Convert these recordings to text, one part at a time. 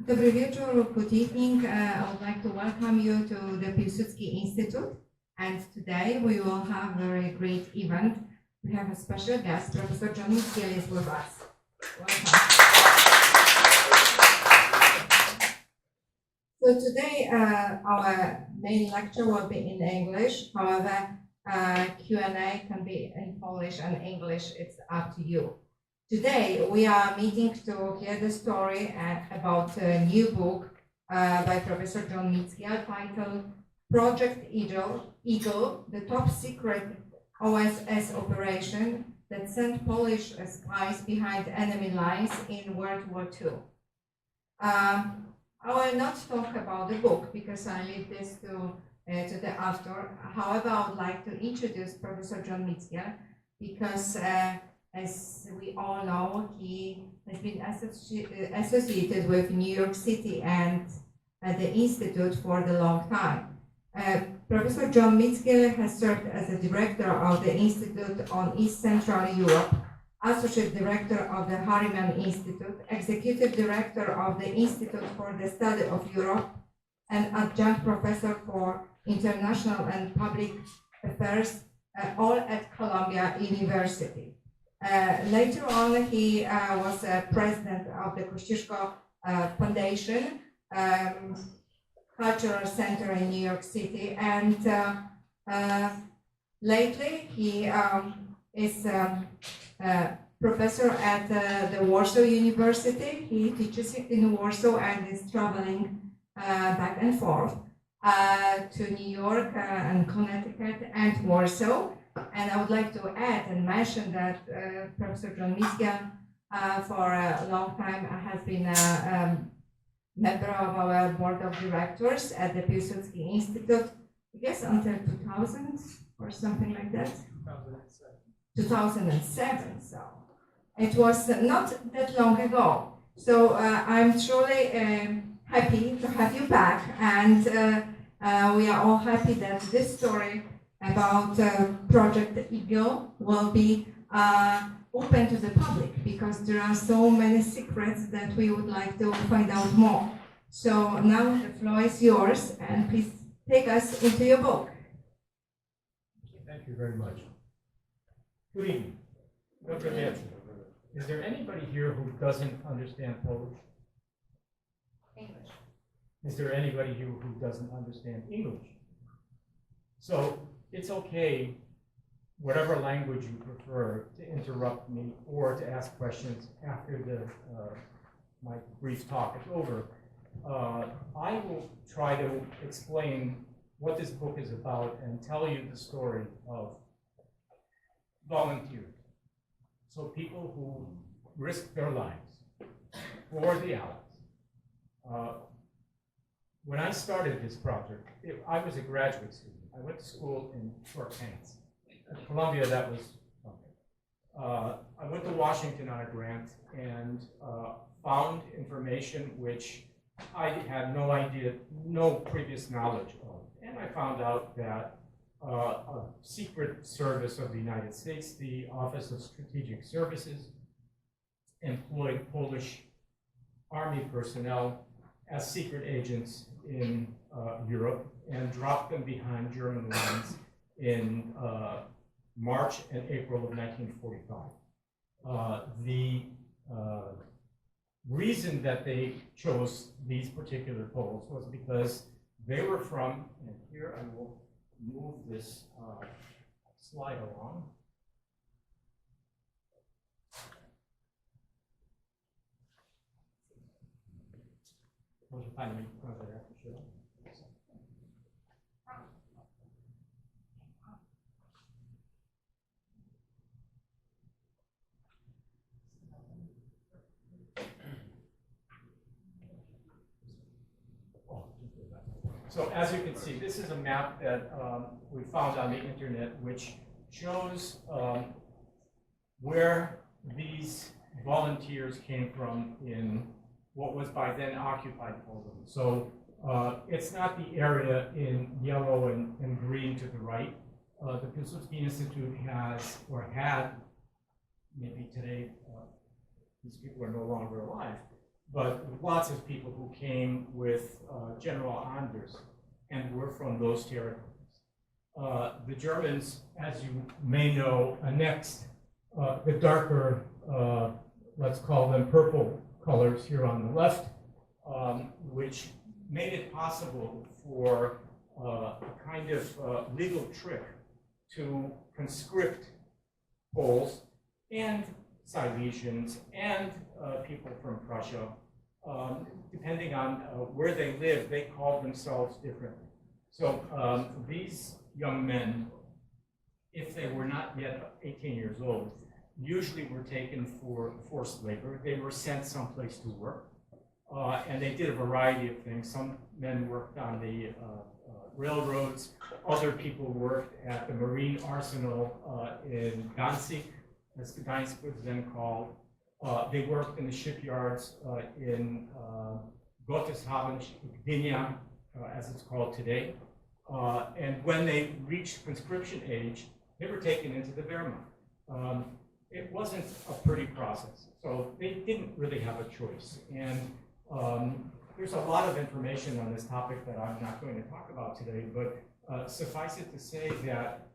Dobry wieczór, good evening. I would like to welcome you to the Piłsudski Institute. And today we will have a very great event. We have a special guest, Professor John Micgiel is with us. Welcome. So today our main lecture will be in English. However, Q&A can be in Polish and English. It's up to you. Today we are meeting to hear the story about a new book by Professor John Micgiel titled Project Eagle, the top secret OSS operation that sent Polish spies behind enemy lines in World War II. I will not talk about the book because I leave this to the author. However, I would like to introduce Professor John Micgiel because as we all know, he has been associated with New York City and the Institute for a long time. Professor John Micgiel has served as the director of the Institute on East Central Europe, associate director of the Harriman Institute, executive director of the Institute for the Study of Europe, and adjunct professor for international and public affairs, all at Columbia University. Later on, he was president of the Kosciuszko Foundation, cultural center in New York City, and lately he is professor at the Warsaw University. He teaches in Warsaw and is traveling back and forth to New York and Connecticut and Warsaw. And I would like to add and mention that Professor John Micgiel for a long time has been a member of our board of directors at the Piłsudski Institute, I guess until 2000 or something like that. 2007, so it was not that long ago. So I'm truly happy to have you back, and we are all happy that this story about Project Eagle will be open to the public because there are so many secrets that we would like to find out more. So now the floor is yours, and please take us into your book. Thank you very much. Good evening. Dobry wieczór. Is there anybody here who doesn't understand Polish? English. Is there anybody here who doesn't understand English? So it's okay, whatever language you prefer, to interrupt me or to ask questions after my brief talk is over. I will try to explain what this book is about and tell you the story of volunteers. So people who risk their lives for the Allies. When I started this project, I was a graduate student. I went to school in short pants. At Columbia, that was okay. I went to Washington on a grant and found information which I had no idea, no previous knowledge of. And I found out that a secret service of the United States, the Office of Strategic Services, employed Polish army personnel as secret agents in Europe and dropped them behind German lines in March and April of 1945. The reason that they chose these particular Poles was because they were from, and here I will move this slide along. So as you can see, this is a map that we found on the internet, which shows where these volunteers came from in what was by then occupied Poland. So it's not the area in yellow and green to the right. The Piłsudski Institute has, or had, maybe today these people are no longer alive, but lots of people who came with General Anders and were from those territories. The Germans, as you may know, annexed the darker, let's call them purple colors here on the left, which made it possible for a kind of legal trick to conscript Poles and Silesians and people from Prussia. Depending on where they lived, they called themselves differently. So these young men, if they were not yet 18 years old, usually were taken for forced labor. They were sent someplace to work, and they did a variety of things. Some men worked on the railroads. Other people worked at the Marine Arsenal in Danzig, as Gdańsk was then called. They worked in the shipyards in Gotteshaven, Gdynia, as it's called today. And when they reached conscription age, they were taken into the Wehrmacht. It wasn't a pretty process, so they didn't really have a choice. And there's a lot of information on this topic that I'm not going to talk about today, but suffice it to say that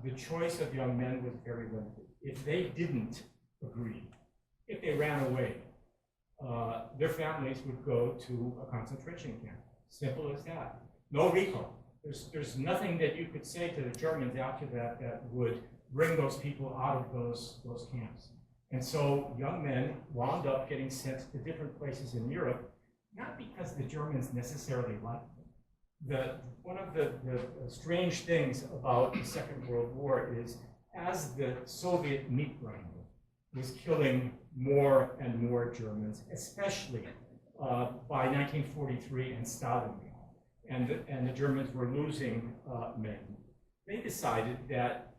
the choice of young men was very limited. If they didn't agree, if they ran away, their families would go to a concentration camp. Simple as that. No recall. There's nothing that you could say to the Germans after that that would bring those people out of those camps. And so young men wound up getting sent to different places in Europe, not because the Germans necessarily liked them. One of the strange things about the Second World War is, as the Soviet meat grinder was killing more and more Germans, especially by 1943 and Stalingrad, and the Germans were losing men, they decided that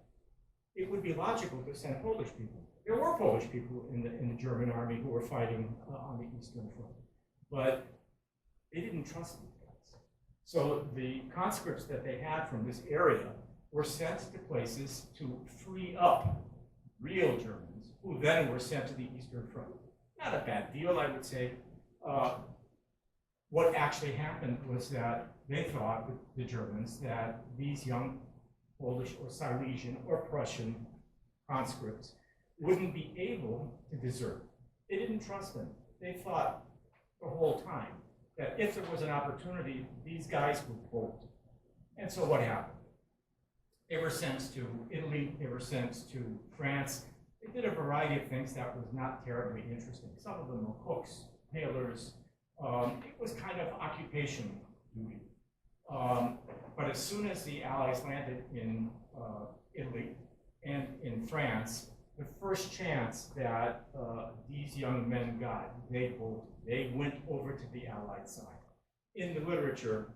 it would be logical to send Polish people. There were Polish people in the German army who were fighting on the Eastern Front, but they didn't trust these guys. So the conscripts that they had from this area were sent to places to free up real Germans, who then were sent to the Eastern Front. Not a bad deal, I would say. What actually happened was that they thought, the Germans, that these young Polish or Silesian or Prussian conscripts wouldn't be able to desert. They didn't trust them. They thought the whole time that if there was an opportunity, these guys would bolt. And so what happened? They were sent to Italy, they were sent to France. They did a variety of things that was not terribly interesting. Some of them were cooks, tailors. It was kind of occupation duty. But as soon as the Allies landed in Italy and in France, the first chance that these young men got, they bolted. They went over to the Allied side. In the literature,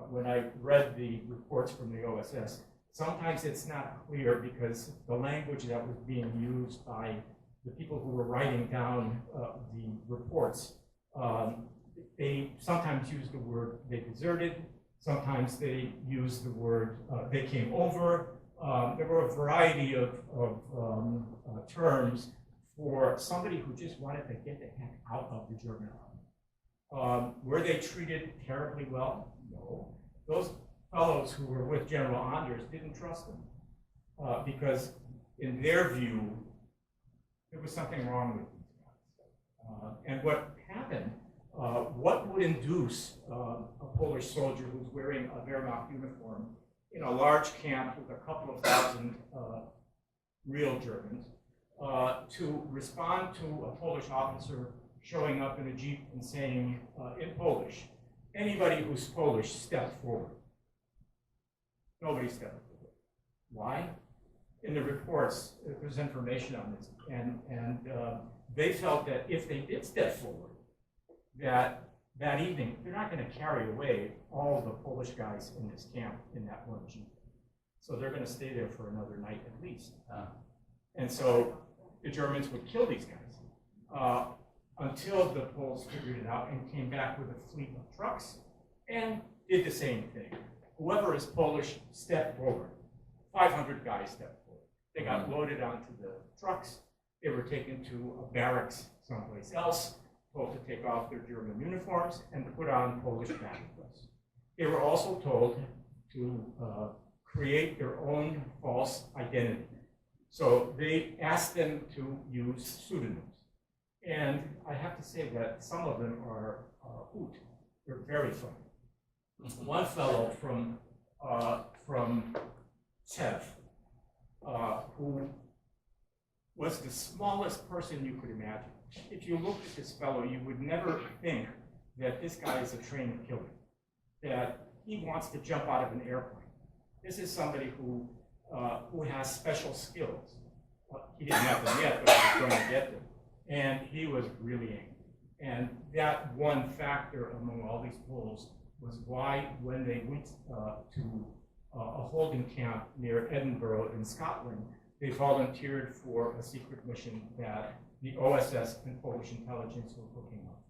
when I read the reports from the OSS, sometimes it's not clear because the language that was being used by the people who were writing down the reports, they sometimes used the word they deserted, sometimes they used the word they came over. There were a variety of terms for somebody who just wanted to get the heck out of the German army. Were they treated terribly well? No. Those fellows who were with General Anders didn't trust them because in their view, there was something wrong with these guys. And what happened, what would induce a Polish soldier who's wearing a Wehrmacht uniform in a large camp with a couple of thousand real Germans to respond to a Polish officer showing up in a jeep and saying in Polish, anybody who's Polish, step forward. Nobody stepped forward. Why? In the reports, there's information on this, and they felt that if they did step forward, that evening, they're not going to carry away all the Polish guys in this camp in that one jeep. So they're going to stay there for another night at least. And so the Germans would kill these guys until the Poles figured it out and came back with a fleet of trucks and did the same thing. Whoever is Polish, step forward. 500 guys stepped forward. They got loaded onto the trucks. They were taken to a barracks someplace else. told to take off their German uniforms and put on Polish battle dress. They were also told to create their own false identity. So they asked them to use pseudonyms. And I have to say that some of them are hoot. They're very funny. One fellow from TEV, who was the smallest person you could imagine. If you looked at this fellow, you would never think that this guy is a trained killer, that he wants to jump out of an airplane. This is somebody who has special skills. He didn't have them yet, but he was going to get them. And he was really angry. And that one factor among all these Poles was why, when they went to a holding camp near Edinburgh in Scotland, they volunteered for a secret mission that the OSS and Polish intelligence were looking up.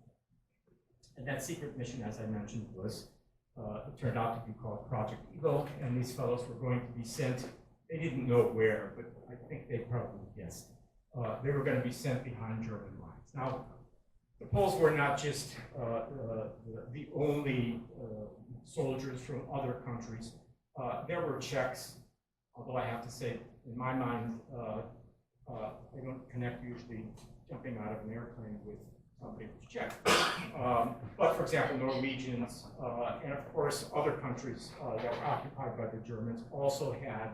And that secret mission, as I mentioned, was it turned out to be called Project Eagle, and these fellows were going to be sent. They didn't know where, but I think they probably guessed. They were going to be sent behind German lines. Now, the Poles were not just the only soldiers from other countries. There were Czechs, although I have to say, in my mind, I don't connect usually jumping out of an airplane with somebody who's Czech. But for example, Norwegians, and of course other countries that were occupied by the Germans also had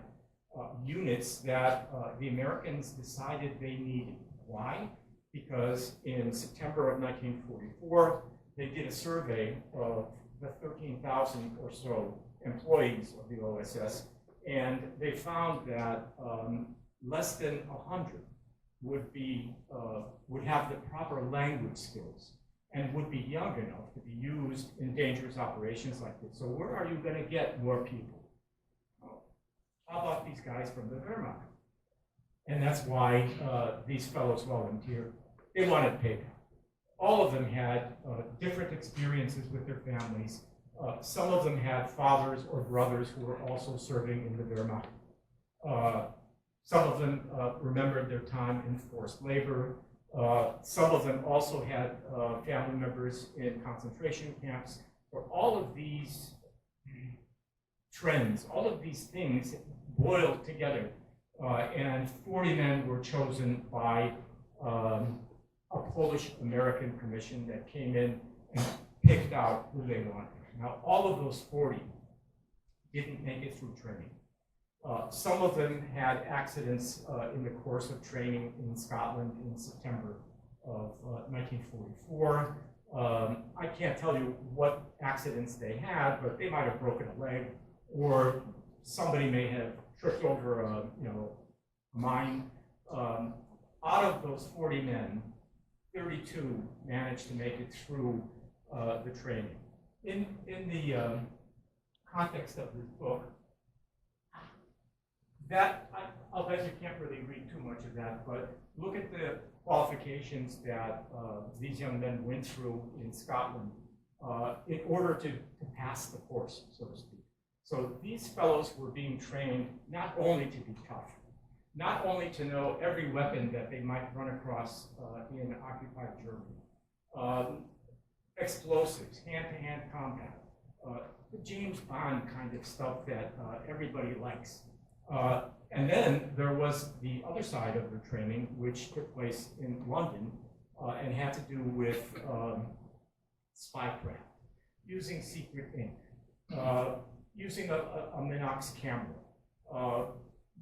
units that the Americans decided they needed. Why? Because in September of 1944, they did a survey of the 13,000 or so employees of the OSS, and they found that less than 100 would have the proper language skills and would be young enough to be used in dangerous operations like this. So where are you going to get more people? How about these guys from the Wehrmacht? And that's why these fellows volunteered. They wanted payback. All of them had different experiences with their families. Some of them had fathers or brothers who were also serving in the Wehrmacht. Some of them remembered their time in forced labor. Some of them also had family members in concentration camps. For all of these trends, all of these things boiled together, and 40 men were chosen by a Polish-American commission that came in and picked out who they wanted. Now, all of those 40 didn't make it through training. Some of them had accidents in the course of training in Scotland in September of 1944. I can't tell you what accidents they had, but they might have broken a leg, or somebody may have tripped over a mine. Out of those 40 men, 32 managed to make it through the training. In the context of this book, that I'll bet you can't really read too much of that, but look at the qualifications that these young men went through in Scotland in order to pass the course, so to speak. So these fellows were being trained not only to be tough, not only to know every weapon that they might run across in occupied Germany, explosives, hand-to-hand combat, the James Bond kind of stuff that everybody likes. And then there was the other side of the training, which took place in London and had to do with spycraft, using secret ink, using a Minox camera,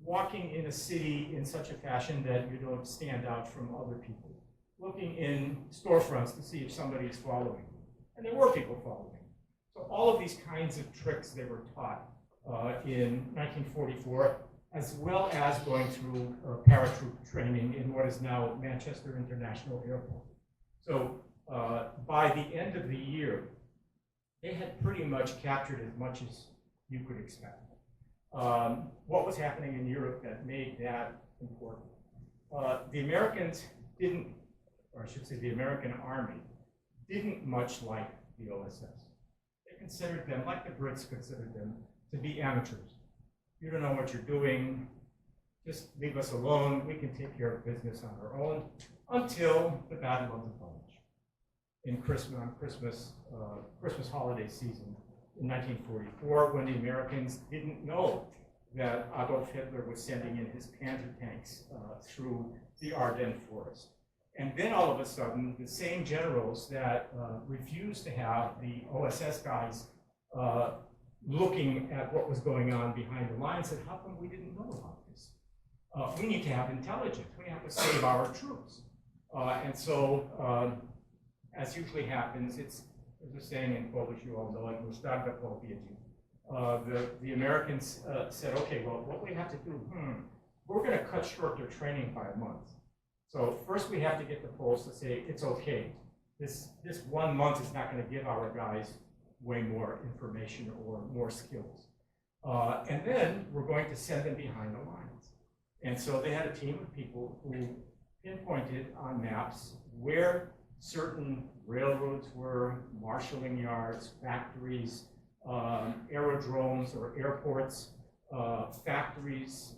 walking in a city in such a fashion that you don't stand out from other people, looking in storefronts to see if somebody is following. And there were people following. So all of these kinds of tricks they were taught in 1944, as well as going through paratroop training in what is now Manchester International Airport. So by the end of the year, they had pretty much captured as much as you could expect. What was happening in Europe that made that important? The Americans didn't, or I should say the American Army, didn't much like the OSS. They considered them, like the Brits considered them, to be amateurs. You don't know what you're doing, just leave us alone, we can take care of business on our own, until the Battle of the Bulge. on Christmas holiday season in 1944, when the Americans didn't know that Adolf Hitler was sending in his Panzer tanks through the Ardennes forest. And then all of a sudden, the same generals that refused to have the OSS guys looking at what was going on behind the lines said, how come we didn't know about this? We need to have intelligence. We have to save our troops. And so, as usually happens, there's a saying in Polish, you all know it, "Musztarda po obiedzie." The Americans said, okay, well, what we have to do, we're going to cut short their training by a month. So first we have to get the Poles to say, it's okay. This 1 month is not going to give our guys way more information or more skills. And then we're going to send them behind the lines. And so they had a team of people who pinpointed on maps where certain railroads were, marshalling yards, factories, aerodromes or airports, factories,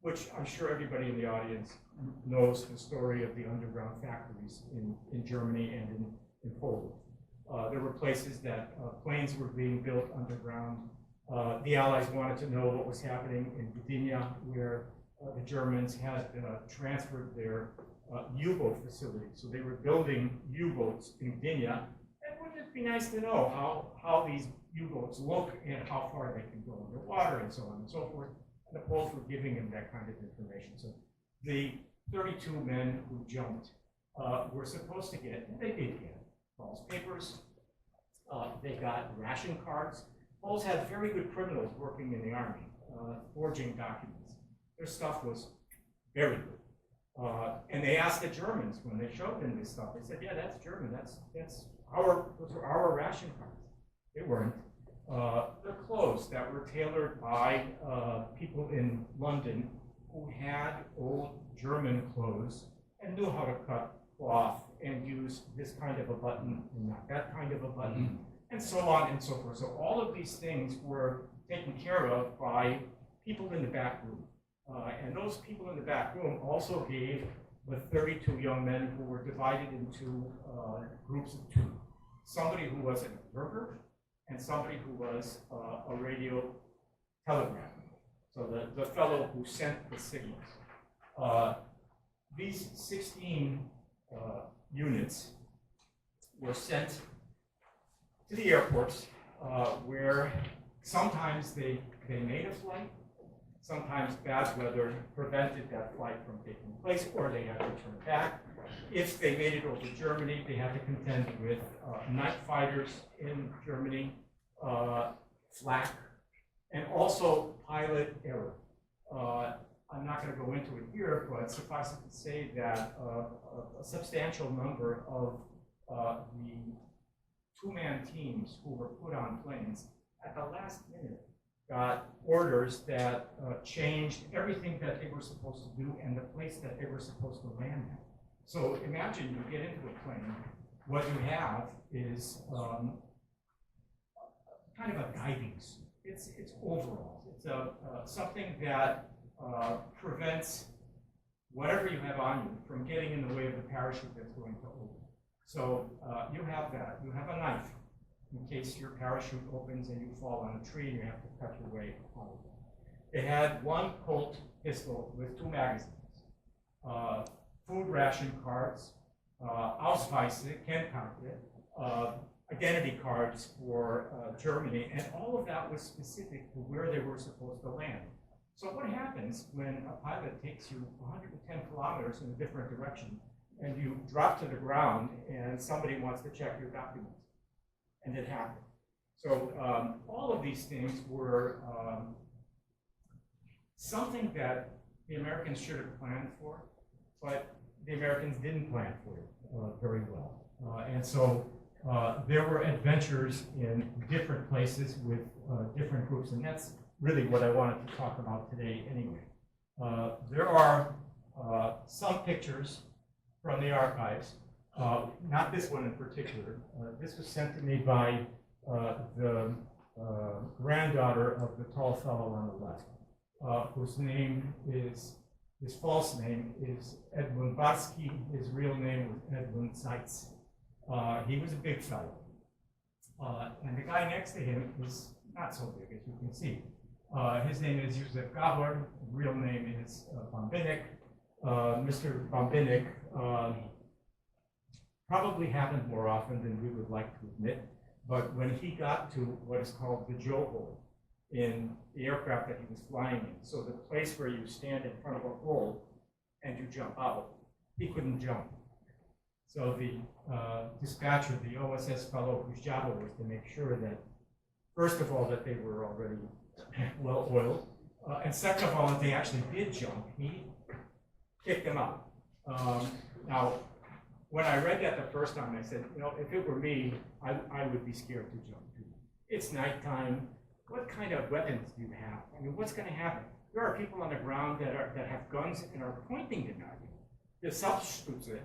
which I'm sure everybody in the audience knows the story of the underground factories in Germany and in Poland. There were places that planes were being built underground. The Allies wanted to know what was happening in Gdynia, where the Germans had transferred their U-boat facility. So they were building U-boats in Gdynia. And wouldn't it be nice to know how these U-boats look and how far they can go underwater and so on and so forth. And the Poles were giving them that kind of information. So the 32 men who jumped were supposed to get, and they did get, false papers. They got ration cards. Poles had very good criminals working in the army, forging documents. Their stuff was very good. And they asked the Germans when they showed them this stuff. They said, "Yeah, that's German. Those are our ration cards." They weren't. Their clothes that were tailored by people in London who had old German clothes and knew how to cut cloth and use this kind of a button and not that kind of a button, and so on and so forth. So all of these things were taken care of by people in the back room. And those people in the back room also gave the 32 young men who were divided into groups of two. Somebody who was an observer and somebody who was a radio telegrapher. So the fellow who sent the signals. These 16 units were sent to the airports where sometimes they made a flight. Sometimes bad weather prevented that flight from taking place, or they had to turn back. If they made it over Germany, they had to contend with night fighters in Germany, flak, and also pilot error. I'm not going to go into it here, but suffice it to say that a substantial number of the two-man teams who were put on planes at the last minute got orders that changed everything that they were supposed to do and the place that they were supposed to land at. So imagine you get into a plane, what you have is kind of a diving suit. It's overalls. It's something that prevents whatever you have on you from getting in the way of the parachute that's going to open. So you have that. You have a knife in case your parachute opens and you fall on a tree and you have to cut your way out of it. They had one Colt pistol with 2 magazines, food ration cards, Ausweise, Kennkarte, identity cards for Germany, and all of that was specific to where they were supposed to land. So what happens when a pilot takes you 110 kilometers in a different direction and you drop to the ground and somebody wants to check your documents? And it happened. So all of these things were something that the Americans should have planned for, but the Americans didn't plan for it very well. And so there were adventures in different places with different groups, and that's really what I wanted to talk about today anyway. There are some pictures from the archives. Not this one in particular. This was sent to me by the granddaughter of the tall fellow on the left, whose name is, his false name is Edmund Barski. His real name was Edmund Zeitz. He was a big fellow. And the guy next to him was not so big, as you can see. His name is Józef Gabor, real name is Bambinek. Mr. Bambinek probably happened more often than we would like to admit, but when he got to what is called the Joe hole in the aircraft that he was flying in, so the place where you stand in front of a hole and you jump out, he couldn't jump. So the dispatcher, the OSS fellow whose job it was to make sure that, first of all, that they were already well oiled, and second of all, that they actually did jump, he kicked them out. Now, when I read that the first time, I said, you know, if it were me, I would be scared to jump too. It's nighttime. What kind of weapons do you have? I mean, what's going to happen? There are people on the ground that have guns and are pointing them at you. The Selbstschütze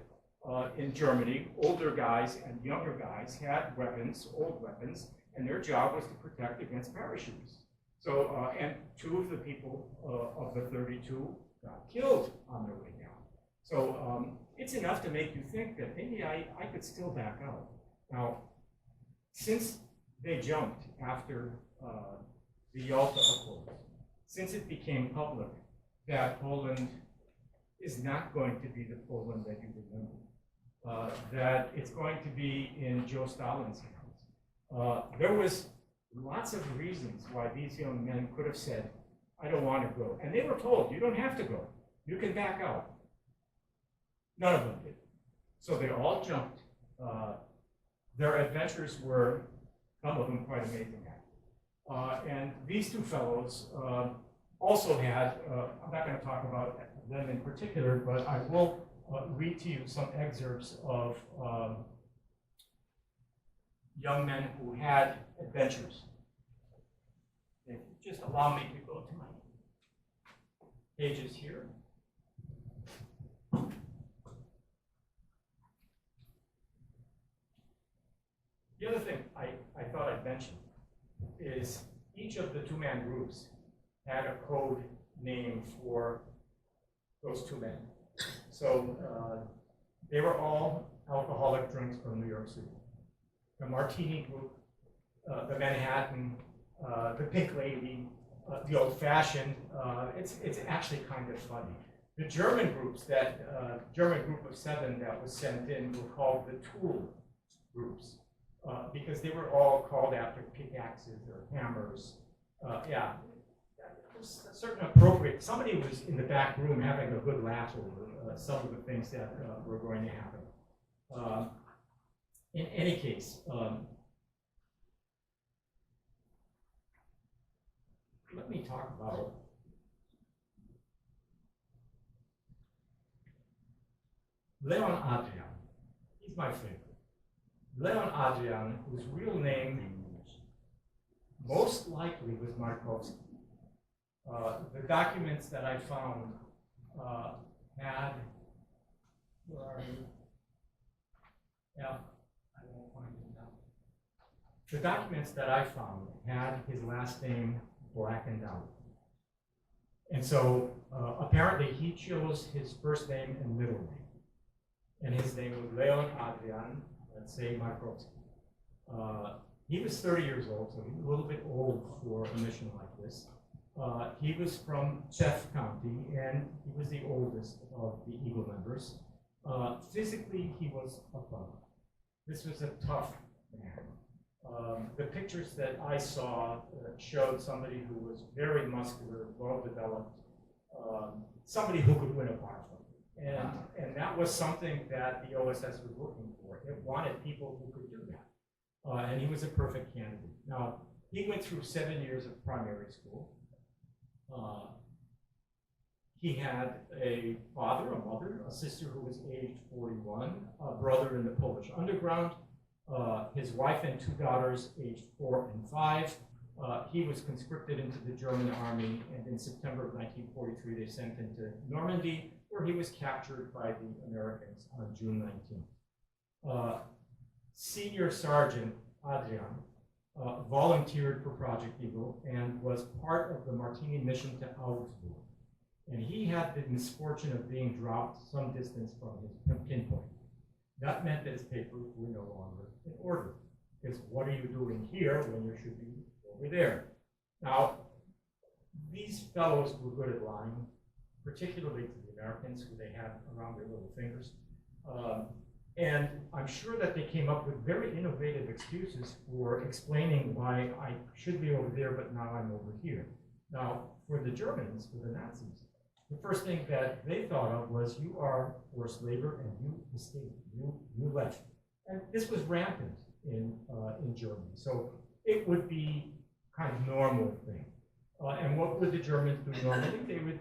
in Germany, older guys and younger guys had weapons, old weapons, and their job was to protect against parachutes. So, and two of the people of the 32 got killed on their way down. So it's enough to make you think that maybe I could still back out. Now, since they jumped after the Yalta Accords, since it became public that Poland is not going to be the Poland that you remember, that it's going to be in Joe Stalin's hands, there was lots of reasons why these young men could have said, I don't want to go. And they were told, you don't have to go. You can back out. None of them did. So they all jumped. Their adventures were, some of them, quite amazing. And these two fellows also had, I'm not going to talk about them in particular, but I will read to you some excerpts of young men who had adventures. If you just allow me to go to my pages here. The other thing I thought I'd mention is each of the two-man groups had a code name for those two men. So they were all alcoholic drinks from New York City. The Martini group, the Manhattan, the Pink Lady, the Old-Fashioned. It's actually kind of funny. The German groups, that German group of 7 that was sent in, were called the Tool groups. Because they were all called after pickaxes or hammers. Yeah, there's a certain appropriate. Somebody was in the back room having a good laugh over some of the things that were going to happen. In any case, let me talk about Leon Adrian. He's my favorite. Leon Adrian, whose real name most likely was Markowski. The documents that I found had, where are you? Yeah, I won't find it now. The documents that I found had his last name blackened out. And so apparently he chose his first name and middle name. And his name was Leon Adrian. Let's say Markowski. He was 30 years old, so he was a little bit old for a mission like this. He was from Czech County, and he was the oldest of the Eagle members. Physically, he was a punk. This was a tough man. The pictures that I saw showed somebody who was very muscular, well-developed, somebody who could win a bar fight. And that was something that the OSS was looking for. It wanted people who could do that. And he was a perfect candidate. Now, he went through 7 years of primary school. He had a father, a mother, a sister who was aged 41, a brother in the Polish underground, his wife and 2 daughters aged 4 and 5. He was conscripted into the German army, and in September of 1943, they sent him to Normandy, where he was captured by the Americans on June 19th. Senior Sergeant Adrian volunteered for Project Eagle and was part of the Martini mission to Augsburg. And he had the misfortune of being dropped some distance from his pinpoint. That meant that his papers were no longer in order. Because what are you doing here when you should be over there? Now, these fellows were good at lying, particularly to the Americans who they had around their little fingers. And I'm sure that they came up with very innovative excuses for explaining why I should be over there, but now I'm over here. Now, for the Germans, for the Nazis, the first thing that they thought of was, you are forced labor and you escaped, you left. And this was rampant in Germany. So it would be kind of normal thing. And what would the Germans do normally? They would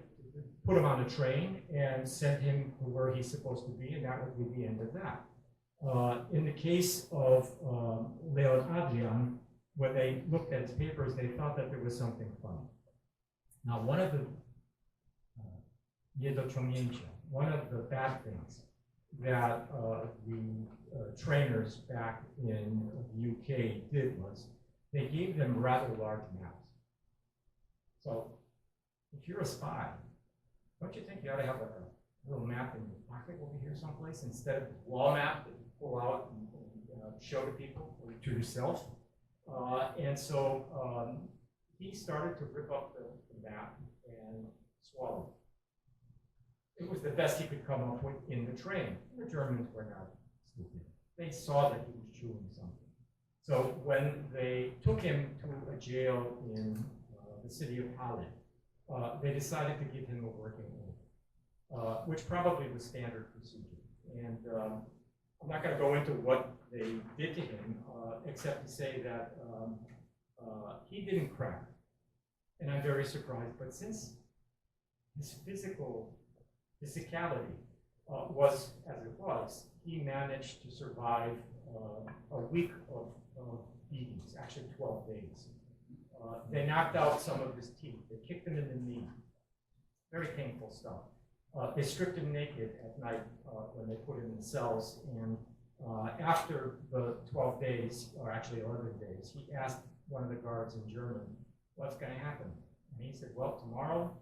put him on a train and send him to where he's supposed to be, and that would be the end of that. In the case of Leon Adrian, when they looked at his papers, they thought that there was something funny. Now, one of the bad things that the trainers back in the UK did was they gave them rather large maps. So if you're a spy, don't you think you ought to have a little map in your pocket over here someplace instead of a wall map that you pull out and show to people or to yourself? And so he started to rip up the map and swallow it. It was the best he could come up with in the train. The Germans were not stupid. They saw that he was chewing something. So when they took him to a jail in the city of Halle, they decided to give him a working order, which probably was standard procedure. And I'm not going to go into what they did to him, except to say that he didn't crack. And I'm very surprised, but since his physicality was as it was, he managed to survive a week of beatings, actually 12 days. They knocked out some of his teeth. They kicked him in the knee. Very painful stuff. They stripped him naked at night when they put him in cells. And after the 12 days, or actually 11 days, he asked one of the guards in German, what's going to happen? And he said, well, tomorrow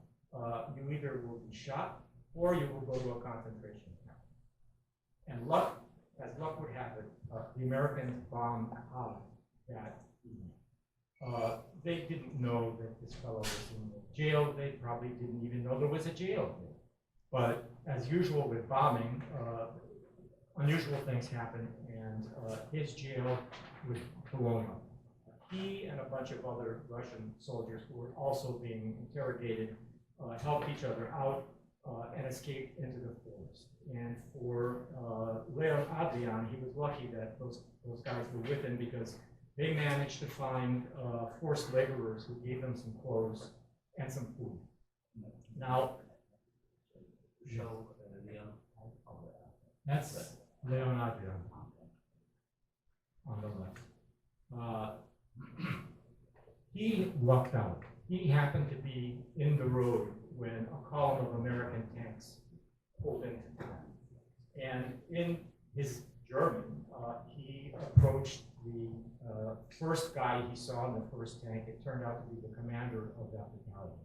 you either will be shot or you will go to a concentration camp. And as luck would have it, the Americans bombed Halle that evening. They didn't know that this fellow was in the jail. They probably didn't even know there was a jail there. But as usual with bombing, unusual things happened, and his jail was blown up. He and a bunch of other Russian soldiers who were also being interrogated helped each other out and escaped into the forest. And for Leon Adrian, he was lucky that those guys were with him, because they managed to find forced laborers who gave them some clothes and some food. Now, that's Leon Adrian on the left. He lucked out. He happened to be in the road when a column of American tanks pulled into town. And in his German, he approached the first guy he saw in the first tank. It turned out to be the commander of that battalion.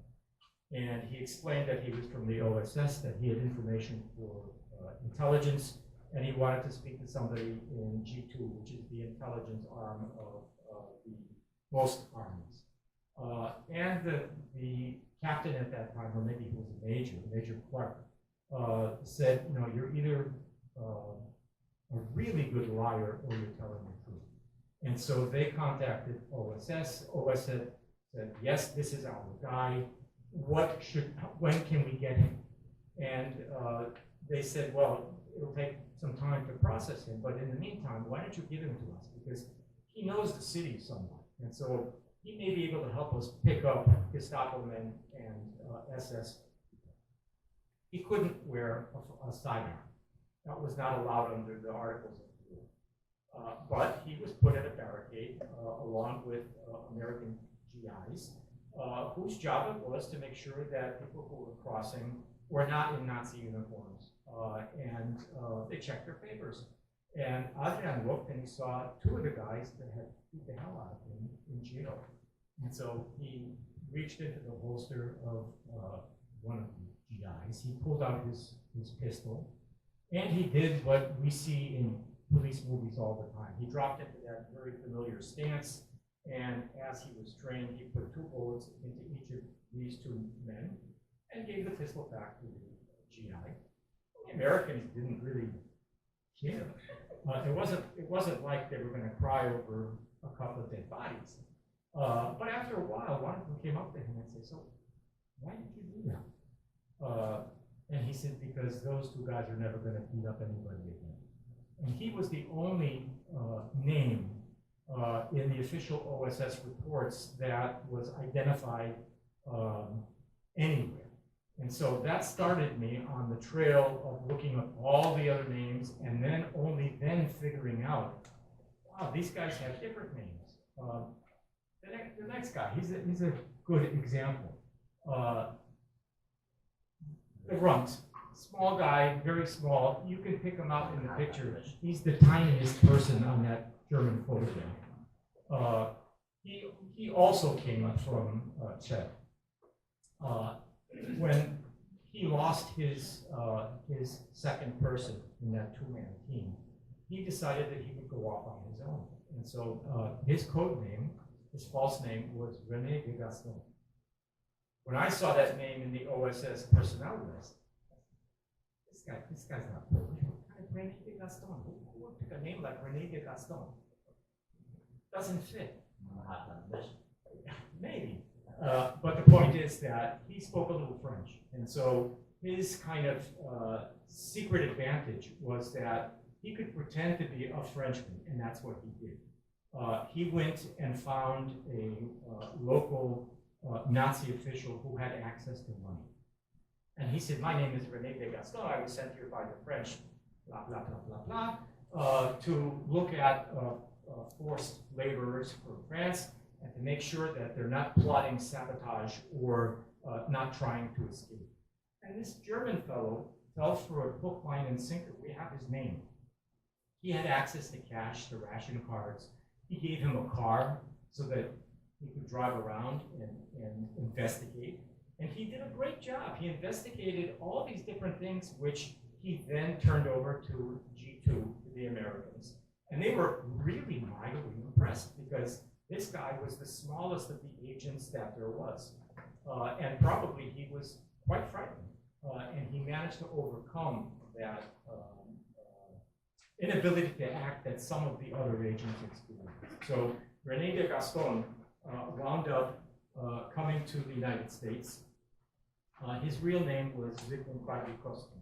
And he explained that he was from the OSS, that he had information for intelligence, and he wanted to speak to somebody in G2, which is the intelligence arm of the most armies. And the captain at that time, or maybe he was a major, Major Clark, said, you know, you're either a really good liar or you're telling the truth. And so they contacted OSS. OSS said, yes, this is our guy. When can we get him? And they said, well, it'll take some time to process him, but in the meantime, why don't you give him to us? Because he knows the city somewhat. And so he may be able to help us pick up Gestapo men and SS. He couldn't wear a sidearm. That was not allowed under the Articles of War. But he was put at a barricade along with American GIs, whose job it was to make sure that people who were crossing were not in Nazi uniforms. And they checked their papers. And Adrian looked and he saw two of the guys that had beat the hell out of him in jail. And so he reached into the holster of one of the GIs. He pulled out his pistol And he did what we see in police movies all the time. He dropped into that very familiar stance, and as he was trained, he put 2 bullets into each of these 2 men and gave the pistol back to the GI. The Americans didn't really care. It wasn't like they were going to cry over a couple of dead bodies. But after a while, one of them came up to him and said, "So, why did you do that?" And he said, "Because those 2 guys are never going to beat up anybody again." And he was the only name in the official OSS reports that was identified anywhere. And so that started me on the trail of looking up all the other names, and then only then figuring out, wow, these guys have different names. The next guy, he's a good example. The Runt, small guy, very small. You can pick him out in the picture. He's the tiniest person on that German photograph. He also came up from Czech. When he lost his second person in that 2-man team, he decided that he would go off on his own. And so his code name, his false name, was René de Gaston. When I saw that name in the OSS personnel list, this guy's not Polish. What kind of René de Gaston? Who would pick a name like René de Gaston? Doesn't fit. Maybe. But the point is that he spoke a little French. And so his kind of secret advantage was that he could pretend to be a Frenchman, and that's what he did. He went and found a local Nazi official who had access to money. And he said, "My name is René de Gaston. I was sent here by the French, blah, blah, blah, blah, blah, to look at forced laborers for France and to make sure that they're not plotting sabotage or not trying to escape." And this German fellow fell for a hook, line, and sinker. We have his name. He had access to cash, to ration cards. He gave him a car so that he could drive around and investigate. And he did a great job. He investigated all these different things, which he then turned over to G2, to the Americans. And they were really mightily impressed because this guy was the smallest of the agents that there was. And probably he was quite frightened. And he managed to overcome that inability to act that some of the other agents experienced. So René de Gaston wound up coming to the United States. His real name was Zygmunt Barbikowski.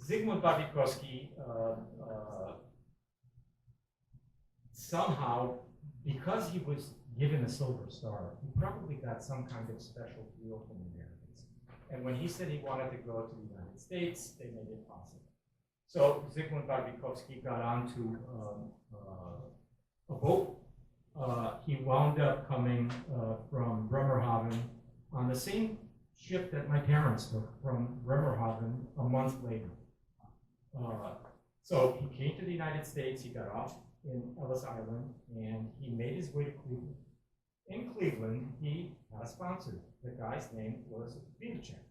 Zygmunt Barbikowski somehow, because he was given a Silver Star, he probably got some kind of special deal from the Americans. And when he said he wanted to go to the United States, they made it possible. So Zygmunt Barbikowski got onto a boat. He wound up coming from Bremerhaven on the same ship that my parents took from Bremerhaven a month later. So he came to the United States, he got off in Ellis Island, and he made his way to Cleveland. In Cleveland, he had a sponsor. The guy's name was Vilcek.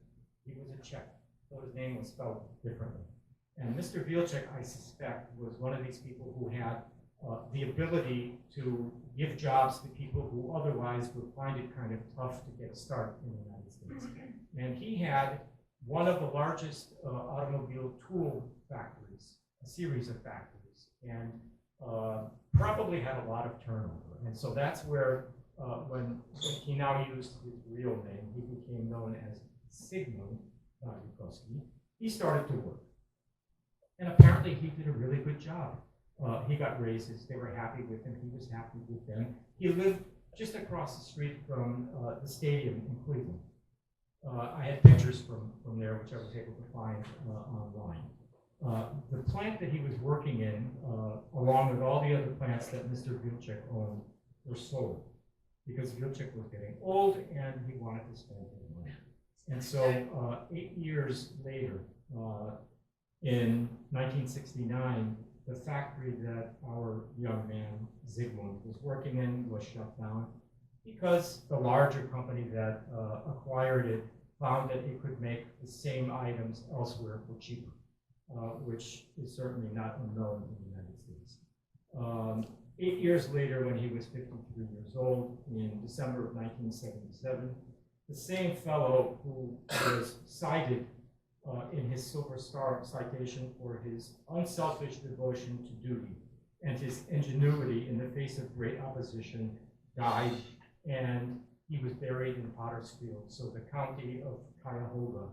He was a Czech, so his name was spelled differently. And Mr. Vilcek, I suspect, was one of these people who had the ability to give jobs to people who otherwise would find it kind of tough to get a start in the United States. And he had one of the largest automobile tool factories, a series of factories, and probably had a lot of turnover. And so that's where, when he now used his real name, he became known as Zygmunt Barbikowski. He started to work. And apparently he did a really good job. He got raises, they were happy with him, he was happy with them. He lived just across the street from the stadium in Cleveland. I had pictures from there, which I was able to find online. The plant that he was working in, along with all the other plants that Mr. Vilcek owned, were sold because Vilcek was getting old and he wanted to spend his money. And so 8 years later, in 1969, the factory that our young man, Zygmunt, was working in was shut down because the larger company that acquired it found that it could make the same items elsewhere for cheaper, which is certainly not unknown in the United States. 8 years later, when he was 53 years old, in December of 1977, the same fellow who was cited in his Silver Star citation for his unselfish devotion to duty and his ingenuity in the face of great opposition died, and he was buried in Pottersfield. So the county of Cuyahoga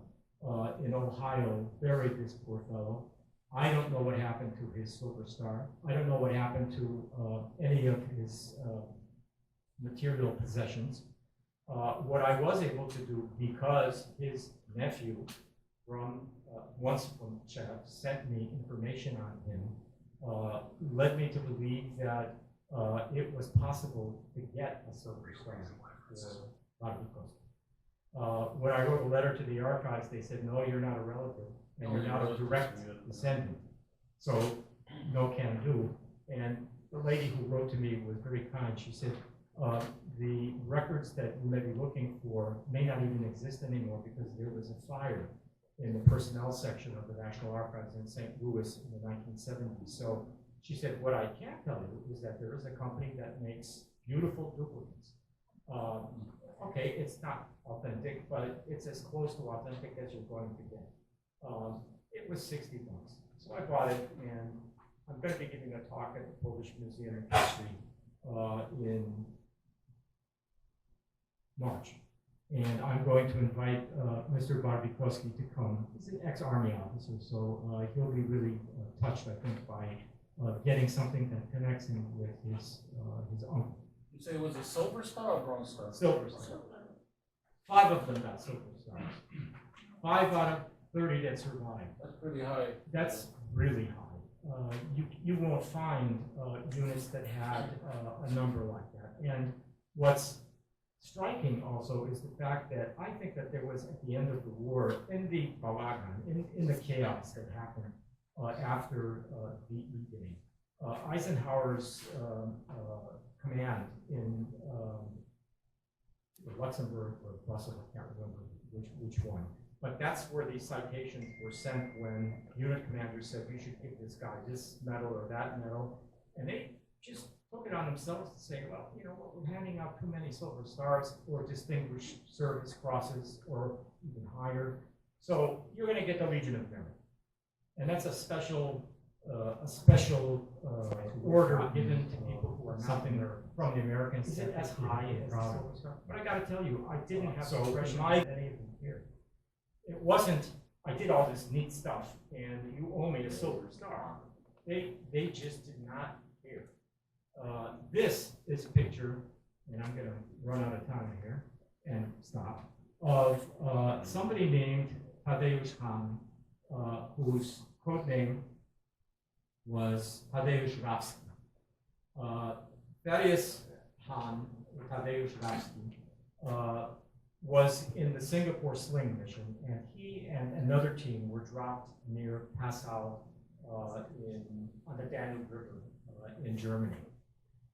in Ohio buried this poor fellow. I don't know what happened to his Silver Star. I don't know what happened to any of his material possessions. What I was able to do, because his nephew once from Czech sent me information on him, led me to believe that it was possible to get a Silver Star for Vladimir. When I wrote a letter to the archives, they said, no, you're not a relative, and you're not a direct descendant, so no can do. And the lady who wrote to me was very kind. She said, the records that you may be looking for may not even exist anymore because there was a fire in the personnel section of the National Archives in St. Louis in the 1970s. So she said, what I can tell you is that there is a company that makes beautiful duplicates. Okay, it's not authentic, but it's as close to authentic as you're going to get. It was $60. So I bought it, and I'm going to be giving a talk at the Polish Museum of History in March. And I'm going to invite Mr. Barbikowski to come. He's an ex-Army officer, so he'll be really touched, I think, by getting something that connects him with his uncle. You say it was a Silver Star or Bronze Star? Silver Star. 5 of them got Silver Stars. 5 out of 30 that survived. That's pretty high. That's really high. You won't find units that had a number like that. And what's striking also is the fact that I think that there was, at the end of the war, in the balagan, in the chaos that happened after the E-Day, Eisenhower's command in Luxembourg or Brussels, I can't remember which one, but that's where these citations were sent when unit commanders said, you should give this guy this medal or that medal, and they just took it on themselves to say, well, you know what, we're handing out too many Silver Stars or Distinguished Service Crosses or even higher, so you're going to get the Legion of Merit. And that's a special order given to people who are not from the Americans. Is it as high as Silver Star? But I got to tell you, I didn't have the impression that any of them here. It wasn't, I did all this neat stuff and you owe me a Silver Star. They just did not care. This is a picture, and I'm going to run out of time here and stop, of somebody named Tadeusz Hahn, whose code name was Tadeusz Rawski. Thaddeus Hahn, or Tadeusz Rawski, was in the Singapore Sling mission, and he and another team were dropped near Passau on the Danube River in Germany.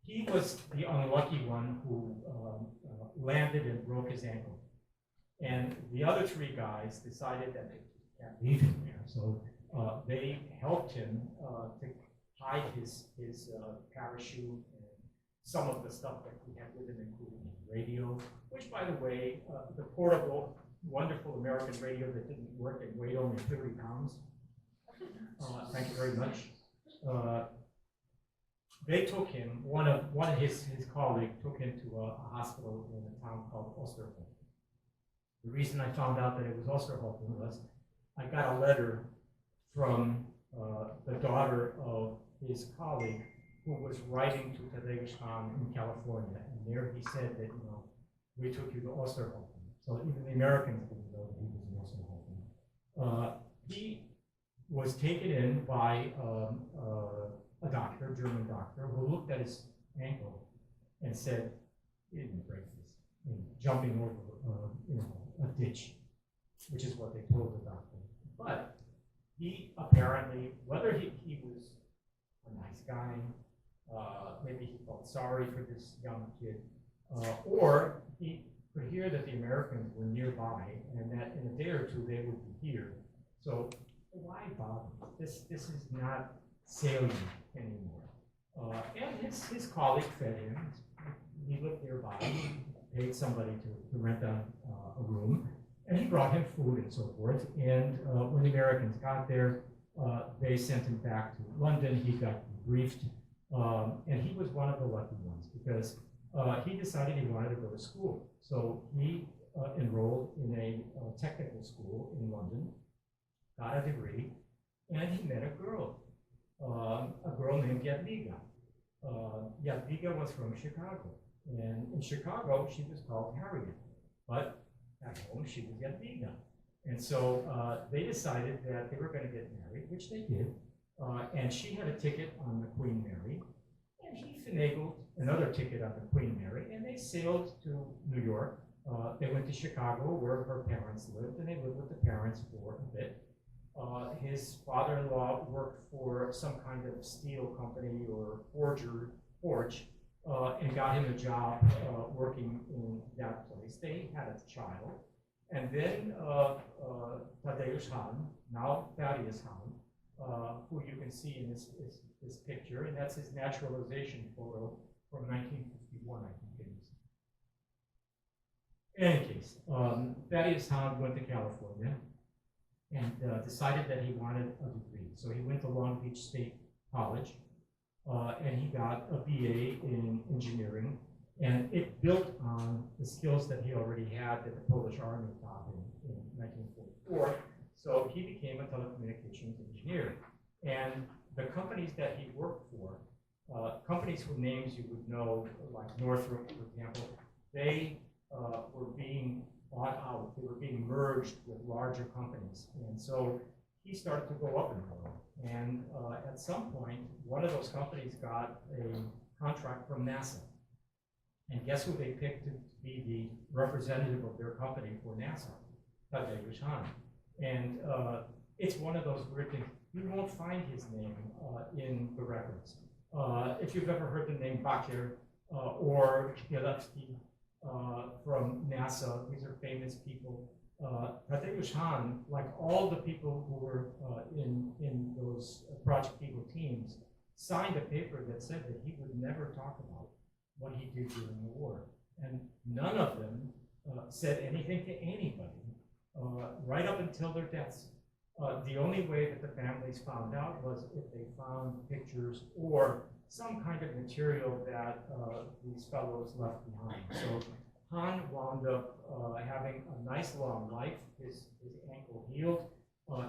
He was the unlucky one who landed and broke his ankle. And the other 3 guys decided that they can't leave him there, so they helped him to hide his parachute and some of the stuff that he had with him, including his radio, which, by the way, the portable, wonderful American radio that didn't work and weighed only 30 pounds. Thank you very much. They took him, one of his colleagues took him to a hospital in a town called Osterhofen. The reason I found out that it was Osterhofen was I got a letter from the daughter of his colleague who was writing to Tadeusz Hahn in California, and there he said that, you know, we took you to Osterhofen. So even the Americans didn't know that he was in Osterhofen. He was taken in by a doctor, German doctor, who looked at his ankle and said, he didn't break this, and jumping over a ditch, which is what they told the doctor. But he apparently, whether he was a nice guy, maybe he felt sorry for this young kid, or he could hear that the Americans were nearby and that in a day or two they would be here. So why bother? This is not salient anymore. And his colleague fed him. He lived nearby. He paid somebody to rent a room, and he brought him food and so forth. And when the Americans got there, they sent him back to London. He got briefed, and he was one of the lucky ones because he decided he wanted to go to school. So he enrolled in a technical school in London, got a degree, and he met a girl named Jadwiga. Jadwiga was from Chicago, and in Chicago she was called Harriet, but at home she was Jadwiga. And so they decided that they were going to get married, which they did, and she had a ticket on the Queen Mary, and he finagled another ticket on the Queen Mary, and they sailed to New York. They went to Chicago, where her parents lived, and they lived with the parents for a bit. His father-in-law worked for some kind of steel company or forge, and got him a job working in that place. They had a child. And then Tadeusz Hahn, now Thaddeus Hahn, who you can see in this picture, and that's his naturalization photo from 1951, I think it is. In any case, Thaddeus Hahn went to California and decided that he wanted a degree. So he went to Long Beach State College, and he got a BA in engineering, and it built on the skills that he already had that the Polish Army taught him in 1944. So he became a telecommunications engineer. And the companies that he worked for, companies whose names you would know, like Northrop, for example, they were being bought out. They were being merged with larger companies. And so he started to go up in the world. And at some point, one of those companies got a contract from NASA. And guess who they picked to be the representative of their company for NASA? Tadeusz Hahn. And it's one of those weird things. You won't find his name in the records. If you've ever heard the name Bakier or Chmielewski from NASA, these are famous people. Tadeusz Hahn, like all the people who were in those Project Eagle teams, signed a paper that said that he would never talk about what he did during the war. And none of them said anything to anybody right up until their deaths. The only way that the families found out was if they found pictures or some kind of material that these fellows left behind. So Hahn wound up having a nice long life. His ankle healed.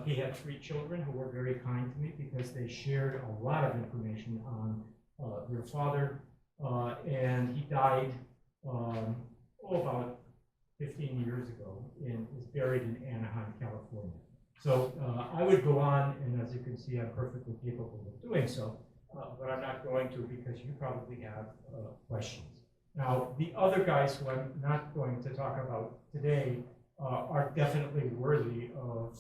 He had 3 children who were very kind to me because they shared a lot of information on their father. And he died about 15 years ago and is buried in Anaheim, California. So I would go on, and as you can see, I'm perfectly capable of doing so, but I'm not going to because you probably have questions. Now, the other guys who I'm not going to talk about today are definitely worthy of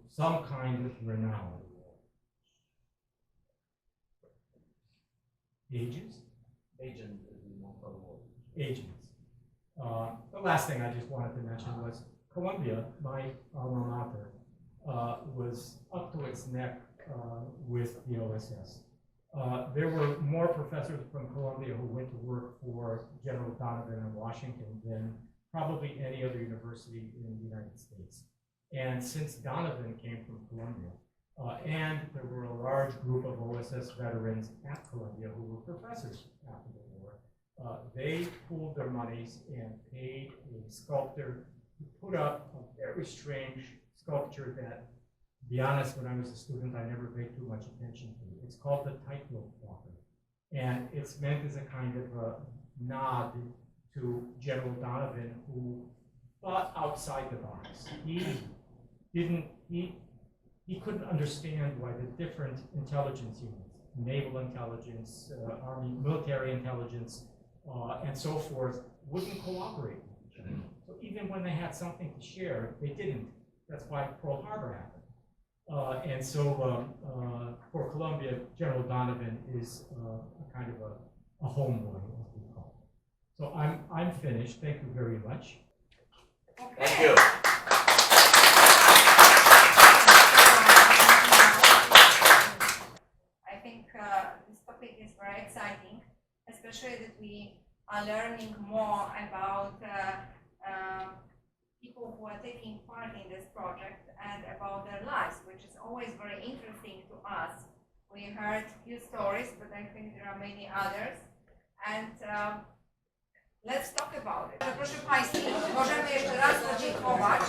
some kind of renown. Agents? Agent is the most other word. Agents. The last thing I just wanted to mention was Columbia, my alma mater, was up to its neck with the OSS. There were more professors from Columbia who went to work for General Donovan in Washington than probably any other university in the United States. And since Donovan came from Columbia, and there were a large group of OSS veterans at Columbia who were professors after the war, they pooled their monies and paid a sculptor to put up a very strange sculpture that, to be honest, when I was a student, I never paid too much attention to. It's called the Tightrope Walker. And it's meant as a kind of a nod to General Donovan, who thought outside the box. He couldn't understand why the different intelligence units, naval intelligence, army, military intelligence, and so forth, wouldn't cooperate with each other. So even when they had something to share, they didn't. That's why Pearl Harbor happened. And so for Columbia, General Donovan is a kind of a homeboy, as we call it. So I'm finished. Thank you very much. Thank you. I think this topic is very exciting, especially that we are learning more about people who are taking part in this project and about their lives, which is always very interesting to us. We heard few stories, but I think there are many others. And let's talk about it. Proszę Państwa, możemy jeszcze raz podziękować.